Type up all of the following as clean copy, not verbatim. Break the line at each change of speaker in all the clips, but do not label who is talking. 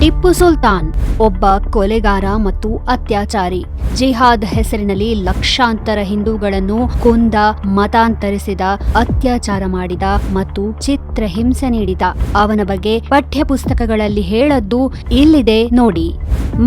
ಟಿಪ್ಪು ಸುಲ್ತಾನ್ ಒಬ್ಬ ಕೊಲೆಗಾರ ಮತ್ತು ಅತ್ಯಾಚಾರಿ. ಜಿಹಾದ್ ಹೆಸರಿನಲ್ಲಿ ಲಕ್ಷಾಂತರ ಹಿಂದೂಗಳನ್ನು ಕೊಂದ, ಮತಾಂತರಿಸಿದ, ಅತ್ಯಾಚಾರ ಮಾಡಿದ ಮತ್ತು ಚಿತ್ರಹಿಂಸೆ ನೀಡಿದ. ಅವನ ಬಗ್ಗೆ ಪಠ್ಯ ಪುಸ್ತಕಗಳಲ್ಲಿ ಹೇಳದ್ದು ಇಲ್ಲಿದೆ ನೋಡಿ.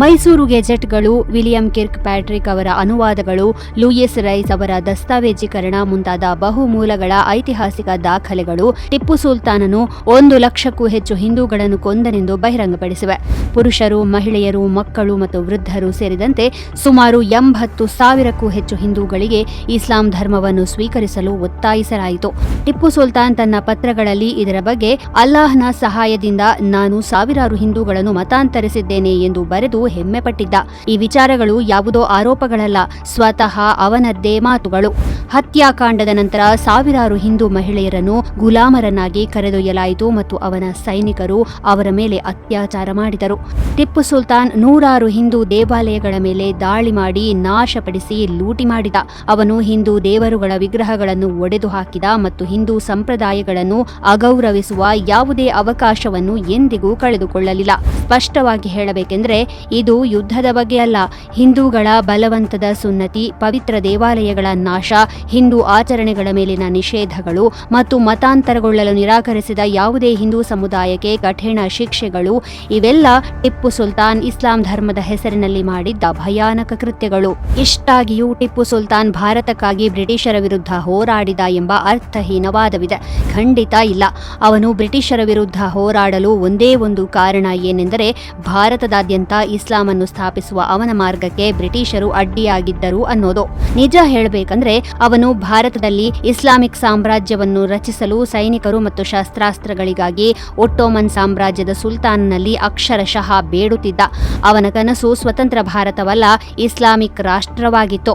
ಮೈಸೂರು ಗೆಜೆಟ್ಗಳು, ವಿಲಿಯಂ ಕಿರ್ಕ್ ಪ್ಯಾಟ್ರಿಕ್ ಅವರ ಅನುವಾದಗಳು, ಲೂಯಿಸ್ ರೈಸ್ ಅವರ ದಸ್ತಾವೇಜೀಕರಣ ಮುಂತಾದ ಬಹುಮೂಲಗಳ ಐತಿಹಾಸಿಕ ದಾಖಲೆಗಳು ಟಿಪ್ಪು ಸುಲ್ತಾನನು 1 ಲಕ್ಷಕ್ಕೂ ಹೆಚ್ಚು ಹಿಂದೂಗಳನ್ನು ಕೊಂದನೆಂದು ಬಹಿರಂಗಪಡಿಸಿವೆ. ಪುರುಷರು, ಮಹಿಳೆಯರು, ಮಕ್ಕಳು ಮತ್ತು ವೃದ್ಧರು ಸೇರಿದಂತೆ ಸುಮಾರು 80,000ಕ್ಕೂ ಹೆಚ್ಚು ಹಿಂದೂಗಳಿಗೆ ಇಸ್ಲಾಂ ಧರ್ಮವನ್ನು ಸ್ವೀಕರಿಸಲು ಒತ್ತಾಯಿಸಲಾಯಿತು. ಟಿಪ್ಪು ಸುಲ್ತಾನ್ ತನ್ನ ಪತ್ರಗಳಲ್ಲಿ ಇದರ ಬಗ್ಗೆ ಅಲ್ಲಾಹ್ನ ಸಹಾಯದಿಂದ ನಾನು ಸಾವಿರಾರು ಹಿಂದೂಗಳನ್ನು ಮತಾಂತರಿಸಿದ್ದೇನೆ ಎಂದು ಬರೆದು ಹೆಮ್ಮೆ ಪಟ್ಟಿದ್ದ. ಈ ವಿಚಾರಗಳು ಯಾವುದೋ ಆರೋಪಗಳಲ್ಲ, ಸ್ವತಃ ಅವನದ್ದೇ ಮಾತುಗಳು. ಹತ್ಯಾಕಾಂಡದ ನಂತರ ಸಾವಿರಾರು ಹಿಂದೂ ಮಹಿಳೆಯರನ್ನು ಗುಲಾಮರನ್ನಾಗಿ ಕರೆದೊಯ್ಯಲಾಯಿತು ಮತ್ತು ಅವನ ಸೈನಿಕರು ಅವರ ಮೇಲೆ ಅತ್ಯಾಚಾರ ಮಾಡಿದರು. ಟಿಪ್ಪು ಸುಲ್ತಾನ್ ನೂರಾರು ಹಿಂದೂ ದೇವಾಲಯಗಳ ಮೇಲೆ ದಾಳಿ ಮಾಡಿ ನಾಶಪಡಿಸಿ ಲೂಟಿ ಮಾಡಿದ. ಅವನು ಹಿಂದೂ ದೇವರುಗಳ ವಿಗ್ರಹಗಳನ್ನು ಒಡೆದು ಹಾಕಿದ ಮತ್ತು ಹಿಂದೂ ಸಂಪ್ರದಾಯಗಳನ್ನು ಅಗೌರವಿಸುವ ಯಾವುದೇ ಅವಕಾಶವನ್ನು ಎಂದಿಗೂ ಕಳೆದುಕೊಳ್ಳಲಿಲ್ಲ. ಸ್ಪಷ್ಟವಾಗಿ ಹೇಳಬೇಕೆಂದರೆ ಇದು ಯುದ್ಧದ ಬಗ್ಗೆ ಅಲ್ಲ. ಹಿಂದೂಗಳ ಬಲವಂತದ ಸುನ್ನತಿ, ಪವಿತ್ರ ದೇವಾಲಯಗಳ ನಾಶ, ಹಿಂದೂ ಆಚರಣೆಗಳ ಮೇಲಿನ ನಿಷೇಧಗಳು ಮತ್ತು ಮತಾಂತರಗೊಳ್ಳಲು ನಿರಾಕರಿಸಿದ ಯಾವುದೇ ಹಿಂದೂ ಸಮುದಾಯಕ್ಕೆ ಕಠಿಣ ಶಿಕ್ಷೆಗಳು, ಇವೆಲ್ಲ ಟಿಪ್ಪು ಸುಲ್ತಾನ್ ಇಸ್ಲಾಂ ಧರ್ಮದ ಹೆಸರಿನಲ್ಲಿ ಮಾಡಿದ್ದ ಭಯಾನಕ ಕೃತ್ಯಗಳು. ಇಷ್ಟಾಗಿಯೂ ಟಿಪ್ಪು ಸುಲ್ತಾನ್ ಭಾರತಕ್ಕಾಗಿ ಬ್ರಿಟಿಷರ ವಿರುದ್ಧ ಹೋರಾಡಿದ ಎಂಬ ಅರ್ಥಹೀನವಾದವಿದೆ. ಖಂಡಿತ ಇಲ್ಲ. ಅವನು ಬ್ರಿಟಿಷರ ವಿರುದ್ಧ ಹೋರಾಡಲು ಒಂದೇ ಒಂದು ಕಾರಣ ಏನೆಂದರೆ ಭಾರತದಾದ್ಯಂತ ಇಸ್ಲಾಮನ್ನು ಸ್ಥಾಪಿಸುವ ಅವನ ಮಾರ್ಗಕ್ಕೆ ಬ್ರಿಟಿಷರು ಅಡ್ಡಿಯಾಗಿದ್ದರು ಅನ್ನೋದು. ನಿಜ ಹೇಳಬೇಕಂದ್ರೆ ಅವನು ಭಾರತದಲ್ಲಿ ಇಸ್ಲಾಮಿಕ್ ಸಾಮ್ರಾಜ್ಯವನ್ನು ರಚಿಸಲು ಸೈನಿಕರು ಮತ್ತು ಶಸ್ತ್ರಾಸ್ತ್ರಗಳಿಗಾಗಿ ಒಟ್ಟೋಮನ್ ಸಾಮ್ರಾಜ್ಯದ ಸುಲ್ತಾನನಲ್ಲಿ ಅಕ್ಷರಶಃ ಬೇಡುತ್ತಿದ್ದ. ಅವನ ಕನಸು ಸ್ವತಂತ್ರ ಭಾರತವಲ್ಲ, ಇಸ್ಲಾಮಿಕ್ ರಾಷ್ಟ್ರವಾಗಿತ್ತು.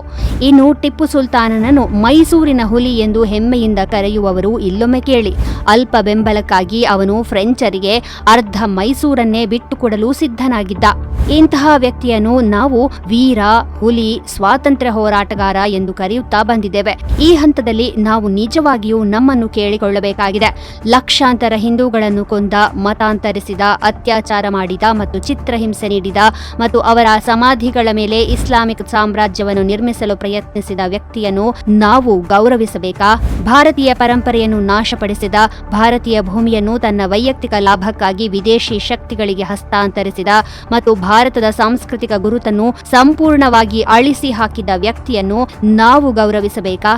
ಇನ್ನು ಟಿಪ್ಪು ಸುಲ್ತಾನನನ್ನು ಮೈಸೂರಿನ ಹುಲಿ ಎಂದು ಹೆಮ್ಮೆಯಿಂದ ಕರೆಯುವವರು ಇಲ್ಲೊಮ್ಮೆ ಕೇಳಿ. ಅಲ್ಪ ಬೆಂಬಲಕ್ಕಾಗಿ ಅವನು ಫ್ರೆಂಚರಿಗೆ ಅರ್ಧ ಮೈಸೂರನ್ನೇ ಬಿಟ್ಟುಕೊಡಲು ಸಿದ್ಧನಾಗಿದ್ದ. ಇಂತಹ ವ್ಯಕ್ತಿಯನ್ನು ನಾವು ವೀರ, ಹುಲಿ, ಸ್ವಾತಂತ್ರ್ಯ ಹೋರಾಟಗಾರ ಎಂದು ಕರೆಯುತ್ತಾ ಬಂದಿದ್ದೇವೆ. ಈ ಹಂತದಲ್ಲಿ ನಾವು ನಿಜವಾಗಿಯೂ ನಮ್ಮನ್ನು ಕೇಳಿಕೊಳ್ಳಬೇಕಾಗಿದೆ. ಲಕ್ಷಾಂತರ ಹಿಂದೂಗಳನ್ನು ಕೊಂದ, ಮತಾಂತರಿಸಿದ, ಅತ್ಯಾಚಾರ ಮಾಡಿದ ಮತ್ತು ಚಿತ್ರಹಿಂಸೆ ನೀಡಿದ ಮತ್ತು ಅವರ ಸಮಾಧಿಗಳ ಮೇಲೆ ಇಸ್ಲಾಮಿಕ್ ಸಾಮ್ರಾಜ್ಯವನ್ನು ನಿರ್ಮಿಸಲು ಪ್ರಯತ್ನಿಸಿದ ವ್ಯಕ್ತಿಯನ್ನು ನಾವು ಗೌರವಿಸಬೇಕಾ? ಭಾರತೀಯ ಪರಂಪರೆಯನ್ನು ನಾಶಪಡಿಸಿದ, ಭಾರತೀಯ ಭೂಮಿಯನ್ನು ತನ್ನ ವೈಯಕ್ತಿಕ ಲಾಭಕ್ಕಾಗಿ ವಿದೇಶಿ ಶಕ್ತಿಗಳಿಗೆ ಹಸ್ತಾಂತರಿಸಿದ ಮತ್ತು ಭಾರತದ ಸಾಂಸ್ಕೃತಿಕ ಗುರುತನ್ನು ಸಂಪೂರ್ಣವಾಗಿ ಅಳಿಸಿ ಹಾಕಿದ ವ್ಯಕ್ತಿಯನ್ನು ನಾವು ಗೌರವಿಸಬೇಕಾ?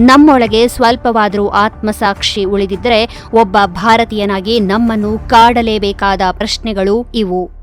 ನಮ್ಮೊಳಗೆ ಸ್ವಲ್ಪವಾದರೂ ಆತ್ಮಸಾಕ್ಷಿ ಉಳಿದಿದ್ದರೆ ಒಬ್ಬ ಭಾರತೀಯನಾಗಿ ನಮ್ಮನ್ನು ಕಾಡಲೇಬೇಕಾದ ಪ್ರಶ್ನೆಗಳು ಇವು.